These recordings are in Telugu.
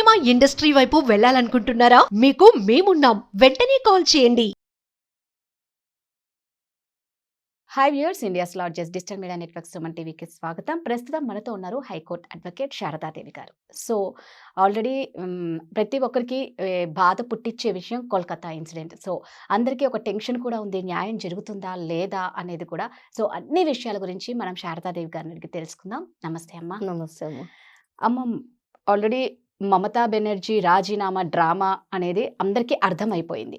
సినిమా ఇండస్ట్రీ వైపు వెళ్ళాలనుకుంటున్నారా? మీకు మేమున్నాం. వెంటనే కాల్ చేయండి. Hi viewers, India's largest digital media network Suman టీవీకి స్వాగతం. ప్రస్తుతం మనతో ఉన్నారు హైకోర్టు అడ్వకేట్ శారదాదేవి గారు. సో ఆల్రెడీ ప్రతి ఒక్కరికి బాధ పుట్టించే విషయం కోల్కతా ఇన్సిడెంట్. సో అందరికీ ఒక టెన్షన్ కూడా ఉంది, న్యాయం జరుగుతుందా లేదా అనేది కూడా. సో అన్ని విషయాల గురించి మనం శారదాదేవి గారిని అడిగి తెలుసుకుందాం. నమస్తే అమ్మ. నమస్తే అమ్మ. అమ్మ, ఆల్రెడీ మమతా బెనర్జీ రాజీనామా డ్రామా అనేది అందరికీ అర్థమైపోయింది.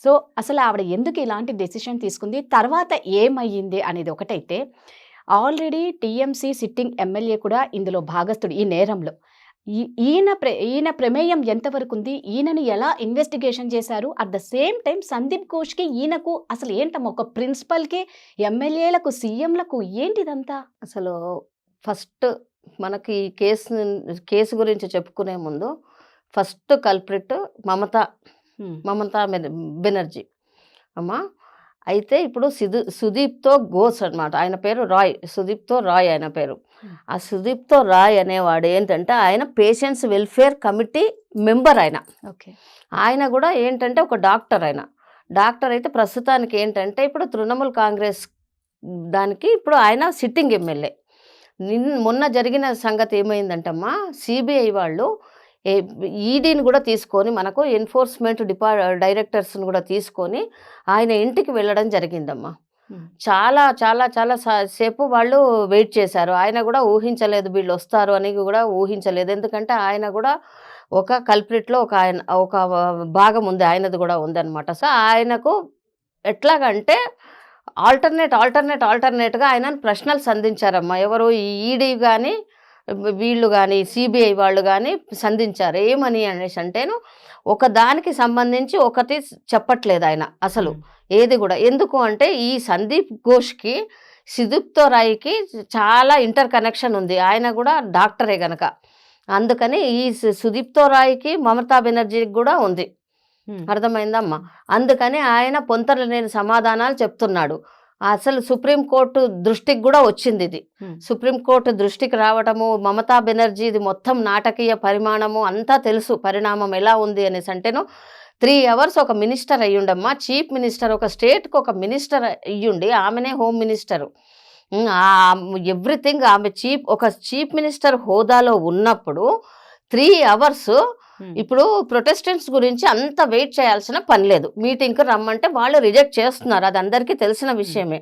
సో అసలు ఆవిడ ఎందుకు ఇలాంటి డెసిషన్ తీసుకుంది, తర్వాత ఏమయ్యింది అనేది ఒకటైతే, ఆల్రెడీ టీఎంసీ సిట్టింగ్ ఎమ్మెల్యే కూడా ఇందులో భాగస్థుడు ఈ నేరంలో. ఈయన ప్రమేయం ఎంతవరకు ఉంది, ఈయనని ఎలా ఇన్వెస్టిగేషన్ చేశారు, at the same time Sandeep ఘోష్కి ఈయనకు అసలు ఏంటమ్మా, ఒక ప్రిన్సిపల్కి ఎమ్మెల్యేలకు సీఎంలకు ఏంటిదంతా? అసలు ఫస్ట్ మనకి ఈ కేసు గురించి చెప్పుకునే ముందు ఫస్ట్ కల్ప్రిట్ మమతా బెనర్జీ అమ్మా. అయితే ఇప్పుడు సుదీప్తో ఘోష్ అనమాట, ఆయన పేరు రాయ్, సుదీప్తో రాయ్ ఆయన పేరు. ఆ సుదీప్తో రాయ్ అనేవాడు ఏంటంటే ఆయన పేషెంట్స్ వెల్ఫేర్ కమిటీ మెంబర్. ఆయన కూడా ఏంటంటే ఒక డాక్టర్. ఆయన డాక్టర్ అయితే ప్రస్తుతానికి ఏంటంటే ఇప్పుడు తృణమూల్ కాంగ్రెస్ దానికి ఇప్పుడు ఆయన సిట్టింగ్ ఎమ్మెల్యే. మొన్న జరిగిన సంగతి ఏమైందంటమ్మా, సిబిఐ వాళ్ళు ఈడీని కూడా తీసుకొని, మనకు ఎన్ఫోర్స్మెంట్ డైరెక్టర్స్ని కూడా తీసుకొని ఆయన ఇంటికి వెళ్ళడం జరిగిందమ్మా. చాలా చాలా చాలా సేపు వాళ్ళు వెయిట్ చేశారు. ఆయన కూడా ఊహించలేదు వీళ్ళు వస్తారు అని కూడా ఊహించలేదు. ఎందుకంటే ఆయన కూడా ఒక కల్ప్రిట్లో ఒక భాగం ఉంది, ఆయనది కూడా ఉందన్నమాట. సో ఆయనకు ఎట్లాగంటే ఆల్టర్నేట్గా ఆయనను ప్రశ్నలు సంధించారమ్మా. ఎవరు, ఈడీ కానీ వీళ్ళు కానీ సిబిఐ వాళ్ళు కానీ సంధించారు. ఏమని అనేసి అంటేను, ఒక దానికి సంబంధించి ఒకటి చెప్పట్లేదు ఆయన అసలు ఏది కూడా. ఎందుకు అంటే ఈ సందీప్ ఘోష్కి సుదీప్తో రాయ్కి చాలా ఇంటర్ కనెక్షన్ ఉంది. ఆయన కూడా డాక్టరే గనక, అందుకని ఈ సుదీప్తో రాయ్కి మమతా బెనర్జీకి కూడా ఉంది. అర్థమైందమ్మా. అందుకని ఆయన పొంతలు లేని సమాధానాలు చెప్తున్నాడు. అసలు సుప్రీంకోర్టు దృష్టికి కూడా వచ్చింది ఇది. సుప్రీంకోర్టు దృష్టికి రావటము, మమతా బెనర్జీది మొత్తం నాటకీయ పరిమాణము అంతా తెలుసు, పరిణామం ఎలా ఉంది అనేసి అంటేను. 3 hours ఒక మినిస్టర్ అయ్యుండమ్మా, చీఫ్ మినిస్టర్, ఒక స్టేట్కి ఒక మినిస్టర్ అయ్యుండి ఆమెనే హోమ్ మినిస్టరు. ఎవ్రీథింగ్ ఆమె ఒక చీఫ్ మినిస్టర్ హోదాలో ఉన్నప్పుడు 3 hours ఇప్పుడు ప్రొటెస్టెంట్స్ గురించి అంత వెయిట్ చేయాల్సిన పని లేదు. మీటింగ్కి రమ్మంటే వాళ్ళు రిజెక్ట్ చేస్తున్నారు, అది అందరికీ తెలిసిన విషయమే.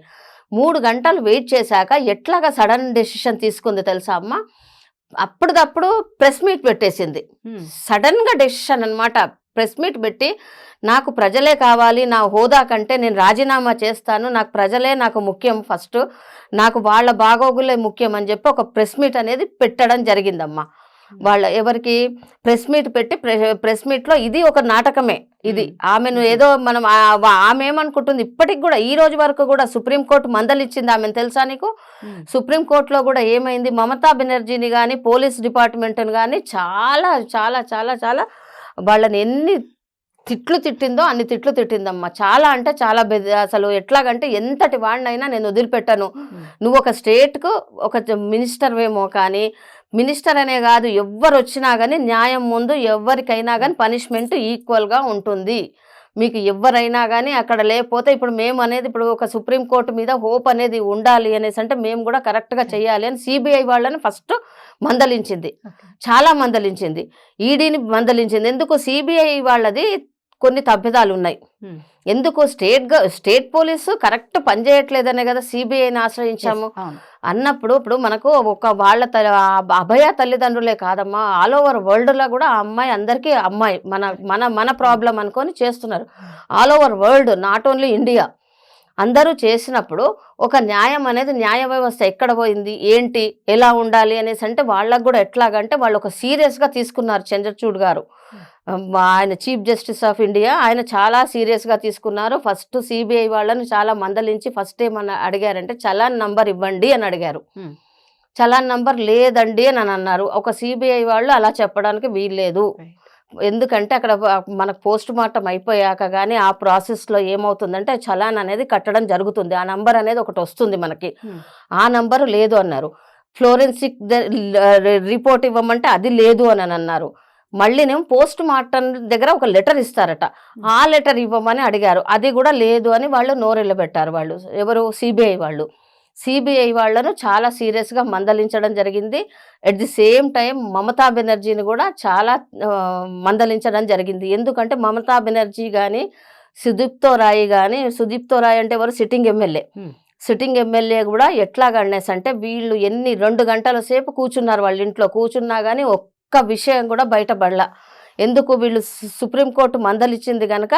3 గంటలు వెయిట్ చేశాక ఎట్లాగా సడన్ డెసిషన్ తీసుకుంది తెలుసా అమ్మ, అప్పటికప్పుడు ప్రెస్ మీట్ పెట్టేసింది. సడన్గా డెసిషన్ అనమాట. ప్రెస్ మీట్ పెట్టి, నాకు ప్రజలే కావాలి, నా హోదా కంటే నేను రాజీనామా చేస్తాను, నాకు ప్రజలే నాకు ముఖ్యం, ఫస్ట్ నాకు వాళ్ళ బాగోగులే ముఖ్యం అని చెప్పి ఒక ప్రెస్ మీట్ అనేది పెట్టడం జరిగిందమ్మా. వాళ్ళ ఎవరికి ప్రెస్ మీట్ పెట్టి, ప్రెస్ మీట్లో ఇది ఒక నాటకమే. ఇది ఆమెను ఏదో మనం ఆమె ఏమనుకుంటుంది, ఇప్పటికి కూడా ఈ రోజు వరకు కూడా సుప్రీంకోర్టు మందలిచ్చింది ఆమెను తెలుసా నీకు? సుప్రీంకోర్టులో కూడా ఏమైంది, మమతా బెనర్జీని కానీ పోలీస్ డిపార్ట్మెంట్ని కానీ చాలా చాలా చాలా చాలా వాళ్ళని ఎన్ని తిట్లు తిట్టిందో అన్ని తిట్లు తిట్టిందమ్మా. చాలా అంటే చాలా అసలు ఎట్లాగంటే, ఎంతటి వాడినైనా నేను వదిలిపెట్టాను, నువ్వు ఒక స్టేట్కు ఒక మినిస్టర్వేమో కానీ, మినిస్టర్ అనే కాదు ఎవ్వరు వచ్చినా కానీ న్యాయం ముందు ఎవరికైనా కానీ పనిష్మెంట్ ఈక్వల్గా ఉంటుంది. మీకు ఎవరైనా కానీ అక్కడ లేకపోతే, ఇప్పుడు మేము అనేది ఇప్పుడు ఒక సుప్రీంకోర్టు మీద హోప్ అనేది ఉండాలి అనేసి అంటే మేము కూడా కరెక్ట్గా చేయాలి అని సిబిఐ వాళ్ళని ఫస్ట్ మందలించింది, చాలా మందలించింది. ఈడీని మందలించింది. ఎందుకు, సిబిఐ వాళ్ళది కొన్ని తప్పిదాలు ఉన్నాయి. ఎందుకు, స్టేట్ పోలీసు కరెక్ట్ పనిచేయట్లేదనే కదా సిబిఐని ఆశ్రయించాము అన్నప్పుడు. ఇప్పుడు మనకు ఒక వాళ్ళ అభయ తల్లిదండ్రులే కాదమ్మా, ఆల్ ఓవర్ వరల్డ్లో కూడా ఆ అమ్మాయి అందరికీ అమ్మాయి, మన ప్రాబ్లం అనుకొని చేస్తున్నారు. All over world, not only India, అందరూ చేసినప్పుడు ఒక న్యాయం అనేది, న్యాయ వ్యవస్థ ఎక్కడ పోయింది, ఏంటి, ఎలా ఉండాలి అనేసి అంటే వాళ్ళకు కూడా ఎట్లాగంటే వాళ్ళు ఒక సీరియస్గా తీసుకున్నారు. చంద్రచూడ్ గారు, ఆయన చీఫ్ జస్టిస్ ఆఫ్ ఇండియా, ఆయన చాలా సీరియస్గా తీసుకున్నారు. ఫస్ట్ సిబిఐ వాళ్ళని చాలా మందలించి ఫస్ట్ ఏమన్నా అడిగారంటే చలాన్ నంబర్ ఇవ్వండి అని అడిగారు. చలాన్ నంబర్ లేదండి అని అన్నారు. ఒక సిబిఐ వాళ్ళు అలా చెప్పడానికి వీల్లేదు. ఎందుకంటే అక్కడ మనకు పోస్ట్ మార్టం అయిపోయాక కానీ ఆ ప్రాసెస్లో ఏమవుతుందంటే చలాన్ అనేది కట్టడం జరుగుతుంది. ఆ నంబర్ అనేది ఒకటి వస్తుంది మనకి, ఆ నంబరు లేదు అన్నారు. ఫ్లోరెన్సిక్ రిపోర్ట్ ఇవ్వమంటే అది లేదు అని అన్నారు. మళ్ళీనేమో పోస్ట్ మార్టం దగ్గర ఒక లెటర్ ఇస్తారట, ఆ లెటర్ ఇవ్వమని అడిగారు, అది కూడా లేదు అని వాళ్ళు నోరెళ్ళబెట్టారు. వాళ్ళు ఎవరు, సిబిఐ వాళ్ళు. సిబిఐ వాళ్ళను చాలా సీరియస్గా మందలించడం జరిగింది. At the same time Mamata బెనర్జీని కూడా చాలా మందలించడం జరిగింది. ఎందుకంటే మమతా బెనర్జీ కానీ సుదీప్తో రాయ్ కానీ, సుదీప్తో రాయ్ అంటే ఎవరు, సిట్టింగ్ ఎమ్మెల్యే. సిట్టింగ్ ఎమ్మెల్యే కూడా ఎట్లాగా అనేసి అంటే వీళ్ళు 2 గంటల సేపు కూర్చున్నారు వాళ్ళ ఇంట్లో. కూర్చున్నా కానీ ఒక్క విషయం కూడా బయటపడలా. ఎందుకు, వీళ్ళు సుప్రీంకోర్టు మందలిచ్చింది కనుక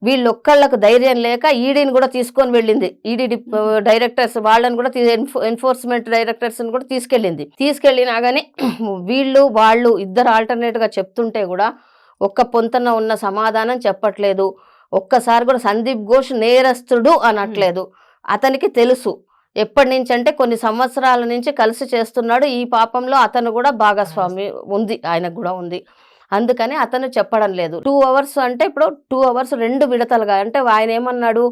వీళ్ళొక్కళ్ళకు ధైర్యం లేక ఈడీని కూడా తీసుకొని వెళ్ళింది. ఈడీ డైరెక్టర్స్ వాళ్ళని కూడా ఎన్ఫోర్స్మెంట్ డైరెక్టర్స్ని కూడా తీసుకెళ్ళినా కానీ వాళ్ళు ఇద్దరు ఆల్టర్నేట్గా చెప్తుంటే కూడా ఒక్క పొంతన ఉన్న సమాధానం చెప్పట్లేదు. ఒక్కసారి కూడా సందీప్ ఘోష్ నేరస్తుడు అనట్లేదు. అతనికి తెలుసు ఎప్పటి నుంచి అంటే కొన్ని సంవత్సరాల నుంచి కలిసి చేస్తున్నాడు. ఈ పాపంలో అతను కూడా భాగస్వామి ఉంది, ఆయనకు కూడా ఉంది. అందుకని అతను చెప్పడం లేదు. 2 అవర్స్ అంటే ఇప్పుడు 2 అవర్స్ 2 విడతలుగా అంటే ఆయన ఏమన్నాడు,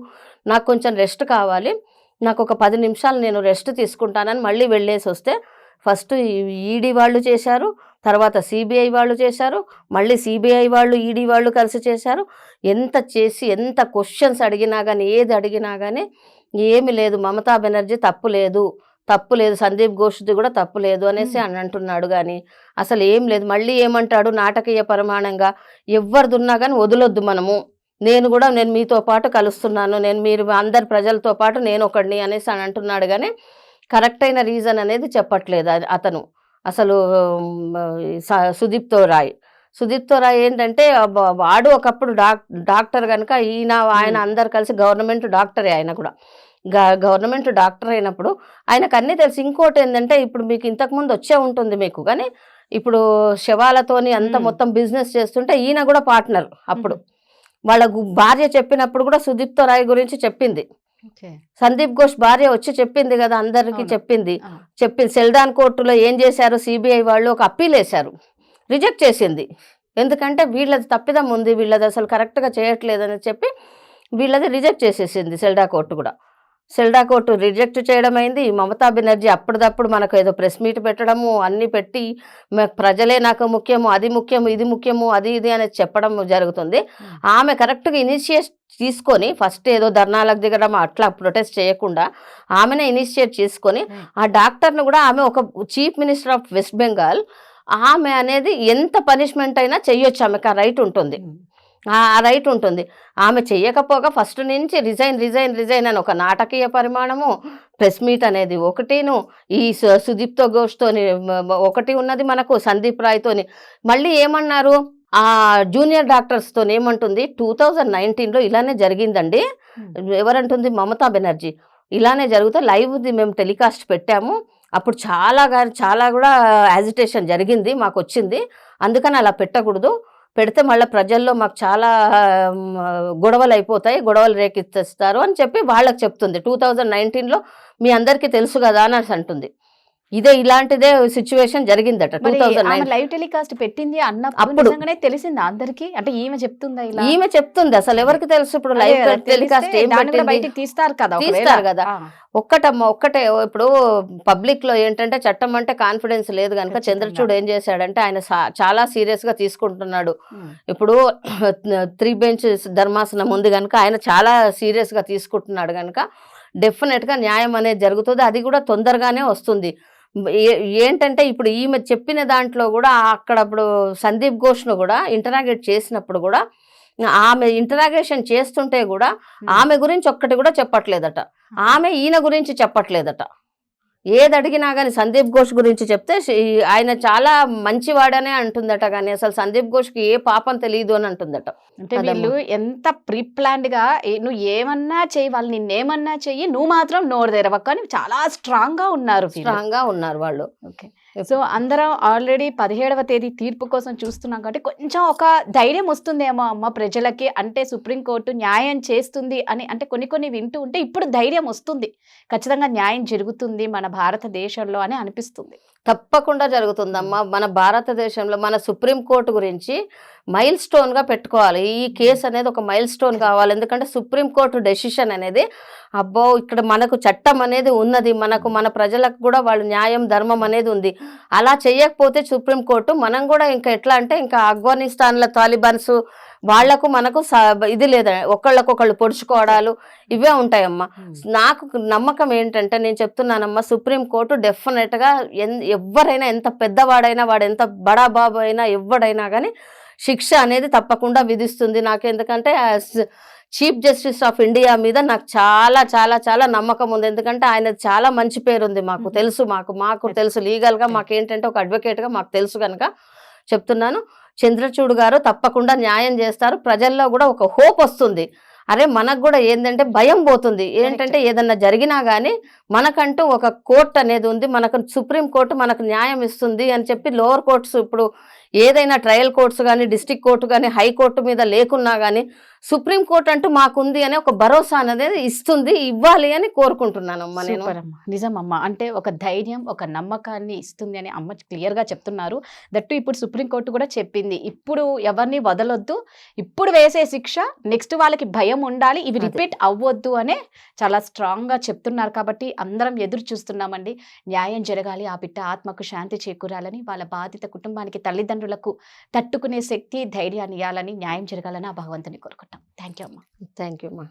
నాకు కొంచెం రెస్ట్ కావాలి, నాకు ఒక 10 నిమిషాలు నేను రెస్ట్ తీసుకుంటానని మళ్ళీ వెళ్ళేసి వస్తే ఫస్ట్ ఈడీ వాళ్ళు చేశారు, తర్వాత సిబిఐ వాళ్ళు చేశారు, మళ్ళీ సిబిఐ వాళ్ళు ఈడీ వాళ్ళు కలిసి చేశారు. ఎంత చేసి ఎంత క్వశ్చన్స్ అడిగినా కానీ ఏది అడిగినా కానీ ఏమి లేదు, మమతా బెనర్జీ తప్పు లేదు, సందీప్ ఘోష్ది కూడా తప్పు లేదు అనేసి అని అంటున్నాడు. కానీ అసలు ఏం లేదు. మళ్ళీ ఏమంటాడు, నాటకీయ పరిమాణంగా ఎవరిదున్నా కానీ వదలొద్దు మనము, నేను మీతో పాటు కలుస్తున్నాను, మీరు అందరి ప్రజలతో పాటు నేను ఒకడిని అనేసి అని అంటున్నాడు. కానీ కరెక్ట్ అయిన రీజన్ అనేది చెప్పట్లేదు అతను. అసలు సుదీప్తో రాయ్ ఏంటంటే వాడు ఒకప్పుడు డాక్టర్ కనుక ఆయన అందరు కలిసి గవర్నమెంట్ డాక్టరే. ఆయన కూడా గవర్నమెంట్ డాక్టర్ అయినప్పుడు ఆయనకు అన్నీ తెలుసు. ఇంకోటి ఏంటంటే ఇప్పుడు మీకు ఇంతకుముందు వచ్చే ఉంటుంది మీకు, కానీ ఇప్పుడు శవాలతోని అంత మొత్తం బిజినెస్ చేస్తుంటే ఈయన కూడా పార్ట్నర్. అప్పుడు వాళ్ళ భార్య చెప్పినప్పుడు కూడా సుదీప్తో రాయ్ గురించి చెప్పింది. సందీప్ ఘోష్ భార్య వచ్చి చెప్పింది కదా, అందరికీ చెప్పింది. సెల్డాన్ కోర్టులో ఏం చేశారు, సిబిఐ వాళ్ళు ఒక అప్పీల్ వేశారు, రిజెక్ట్ చేసింది. ఎందుకంటే వీళ్ళది తప్పిదం ఉంది, వీళ్ళది అసలు కరెక్ట్గా చేయట్లేదని చెప్పి వీళ్ళది రిజెక్ట్ చేసేసింది సెల్డా కోర్టు కూడా. సెల్డా కోర్టు రిజెక్ట్ చేయడం అయింది. మమతా బెనర్జీ అప్పటిదప్పుడు మనకు ఏదో ప్రెస్ మీట్ పెట్టడము, అన్నీ పెట్టి ప్రజలే నాకు ముఖ్యము, అది ముఖ్యము, ఇది ముఖ్యము, అది ఇది అనేది చెప్పడం జరుగుతుంది. ఆమె కరెక్ట్గా ఇనిషియేట్ తీసుకొని ఫస్ట్ ఏదో ధర్నాలకు దిగడం అట్లా ప్రొటెస్ట్ చేయకుండా ఆమెనే ఇనిషియేట్ చేసుకొని ఆ డాక్టర్ను కూడా, ఆమె ఒక chief minister of west Bengal, ఆమె అనేది ఎంత పనిష్మెంట్ అయినా చెయ్యొచ్చు, ఆమెకు ఆ రైట్ ఉంటుంది. ఆమె చెయ్యకపోగా ఫస్ట్ నుంచి రిజైన్ అని ఒక నాటకీయ పరిమాణము, ప్రెస్ మీట్ అనేది ఒకటిను, ఈ సుదీప్తో ఘోష్తోని ఒకటి ఉన్నది మనకు, సందీప్ రాయ్తోని మళ్ళీ ఏమన్నారు, ఆ జూనియర్ డాక్టర్స్తో ఏమంటుంది, 2019లో ఇలానే జరిగిందండి. ఎవరంటుంది, మమతా బెనర్జీ. ఇలానే జరిగితే లైవ్ది మేము టెలికాస్ట్ పెట్టాము, అప్పుడు చాలా కూడా యాజిటేషన్ జరిగింది, మాకు వచ్చింది, అందుకని అలా పెట్టకూడదు, పెడితే మళ్ళీ ప్రజల్లో మాకు చాలా గొడవలు అయిపోతాయి, గొడవలు రేకెత్తిస్తారు అని చెప్పి వాళ్ళకి చెప్తుంది. 2019లో మీ అందరికీ తెలుసు కదా అని అంటుంది. ఇలాంటిదే సిచ్యువేషన్ జరిగిందట. 2009 లైవ్ టెలికాస్ట్ పెట్టింది అన్నప్పుడు తెలిసింది అందరికి, అంటే ఈమె చెప్తుందా ఇలా? ఈమె చెప్తుంది, అసలు ఎవరికి తెలుసు ఇప్పుడు లైవ్ టెలికాస్ట్ బయటికి తీస్తారు కదా. ఒక్కటే ఇప్పుడు పబ్లిక్ లో ఏంటంటే చట్టం అంటే కాన్ఫిడెన్స్ లేదు కనుక చంద్రచూడ్ ఏం చేశాడంటే ఆయన చాలా సీరియస్ గా తీసుకుంటున్నాడు. ఇప్పుడు 3 బెంచ్ ధర్మాసనం ఉంది కనుక ఆయన చాలా సీరియస్ గా తీసుకుంటున్నాడు కనుక డెఫినెట్ గా న్యాయం అనేది జరుగుతుంది. అది కూడా తొందరగానే వస్తుంది. ఏంటంటే ఇప్పుడు ఈమె చెప్పిన దాంట్లో కూడా అక్కడ ఇప్పుడు సందీప్ ఘోష్ను కూడా ఇంటరాగేట్ చేసినప్పుడు కూడా ఆమె ఇంటరాగేషన్ చేస్తుంటే కూడా ఆమె గురించి ఒక్కటి కూడా చెప్పట్లేదట, ఆమె ఈయన గురించి చెప్పట్లేదట. ఏది అడిగినా కానీ సందీప్ ఘోష్ గురించి చెప్తే ఆయన చాలా మంచివాడనే అంటుందట, కానీ అసలు సందీప్ ఘోష్కి ఏ పాపం తెలియదు అని అంటుందట. అంటే వీళ్ళు ఎంత ప్రీ ప్లాన్డ్ గా నువ్వు ఏమన్నా చెయ్యి, వాళ్ళు నిన్నేమన్నా చెయ్యి, నువ్వు మాత్రం నోరు తెరవక్క అని చాలా స్ట్రాంగ్ గా ఉన్నారు వాళ్ళు. ఓకే, సో అందరం ఆల్రెడీ 17వ తేదీ తీర్పు కోసం చూస్తున్నాం కాబట్టి కొంచెం ఒక ధైర్యం వస్తుందేమో అమ్మ ప్రజలకి, అంటే సుప్రీంకోర్టు న్యాయం చేస్తుంది అని, అంటే కొన్ని వింటూ ఉంటే ఇప్పుడు ధైర్యం వస్తుంది, ఖచ్చితంగా న్యాయం జరుగుతుంది మన భారతదేశంలో అని అనిపిస్తుంది. తప్పకుండా జరుగుతుందమ్మా. మన భారతదేశంలో మన సుప్రీంకోర్టు గురించి మైల్ స్టోన్ గా పెట్టుకోవాలి. ఈ కేసు అనేది ఒక మైల్ స్టోన్ కావాలి. ఎందుకంటే సుప్రీంకోర్టు డెసిషన్ అనేది అబ్బో ఇక్కడ మనకు చట్టం అనేది ఉన్నది, మన ప్రజలకు కూడా వాళ్ళు న్యాయం ధర్మం అనేది ఉంది. అలా చెయ్యకపోతే సుప్రీంకోర్టు మనం కూడా ఇంకా ఎట్లా అంటే ఇంకా ఆఫ్ఘనిస్తాన్ల తాలిబాన్స్ వాళ్లకు మనకు ఇది లేదా ఒకళ్ళకొకళ్ళు పొడుచుకోవడాలు ఇవే ఉంటాయమ్మా. నాకు నమ్మకం ఏంటంటే నేను చెప్తున్నానమ్మా, సుప్రీంకోర్టు డెఫినెట్గా ఎవరైనా ఎంత పెద్దవాడైనా వాడు ఎంత బడా బాబు అయినా ఎవడైనా కానీ శిక్ష అనేది తప్పకుండా విధిస్తుంది. నాకు ఎందుకంటే చీఫ్ జస్టిస్ ఆఫ్ ఇండియా మీద నాకు చాలా చాలా చాలా నమ్మకం ఉంది. ఎందుకంటే ఆయన చాలా మంచి పేరు ఉంది, మాకు తెలుసు, మాకు తెలుసు లీగల్గా, మాకేంటంటే ఒక అడ్వకేట్గా మాకు తెలుసు కనుక చెప్తున్నాను. చంద్రచూడ్ గారు తప్పకుండా న్యాయం చేస్తారు. ప్రజల్లో కూడా ఒక హోప్ వస్తుంది. అరే మనకు కూడా ఏంటంటే భయం పోతుంది. ఏంటంటే ఏదన్నా జరిగినా కానీ మనకంటూ ఒక కోర్టు అనేది ఉంది, మనకు సుప్రీం కోర్టు మనకు న్యాయం ఇస్తుంది అని చెప్పి లోవర్ కోర్ట్స్ ఇప్పుడు ఏదైనా ట్రయల్ కోర్ట్స్ కానీ డిస్ట్రిక్ట్ కోర్టు కానీ హైకోర్టు మీద లేకున్నా కానీ సుప్రీం కోర్టు అంటూ మాకుంది అనే ఒక భరోసా అనేది ఇస్తుంది, ఇవ్వాలి అని కోరుకుంటున్నానమ్మా నేను. సూపర్ అమ్మా, నిజమమ్మా. అంటే ఒక ధైర్యం, ఒక నమ్మకాన్ని ఇస్తుంది అని అమ్మ క్లియర్గా చెప్తున్నారు. దట్టు ఇప్పుడు సుప్రీంకోర్టు కూడా చెప్పింది, ఇప్పుడు ఎవరిని వదలొద్దు, ఇప్పుడు వేసే శిక్ష నెక్స్ట్ వాళ్ళకి భయం ఉండాలి, ఇవి రిపీట్ అవ్వద్దు అనే చాలా స్ట్రాంగ్గా చెప్తున్నారు. కాబట్టి అందరం ఎదురు చూస్తున్నామండి. న్యాయం జరగాలి, ఆ బిడ్డ ఆత్మకు శాంతి చేకూరాలని, వాళ్ళ బాధిత కుటుంబానికి, తల్లిదండ్రులకు తట్టుకునే శక్తి, ధైర్యాన్ని ఇవ్వాలని, న్యాయం జరగాలని ఆ భగవంతుని కోరుకుంటాం. థ్యాంక్ యూ అమ్మా. థ్యాంక్ యూ అమ్మా.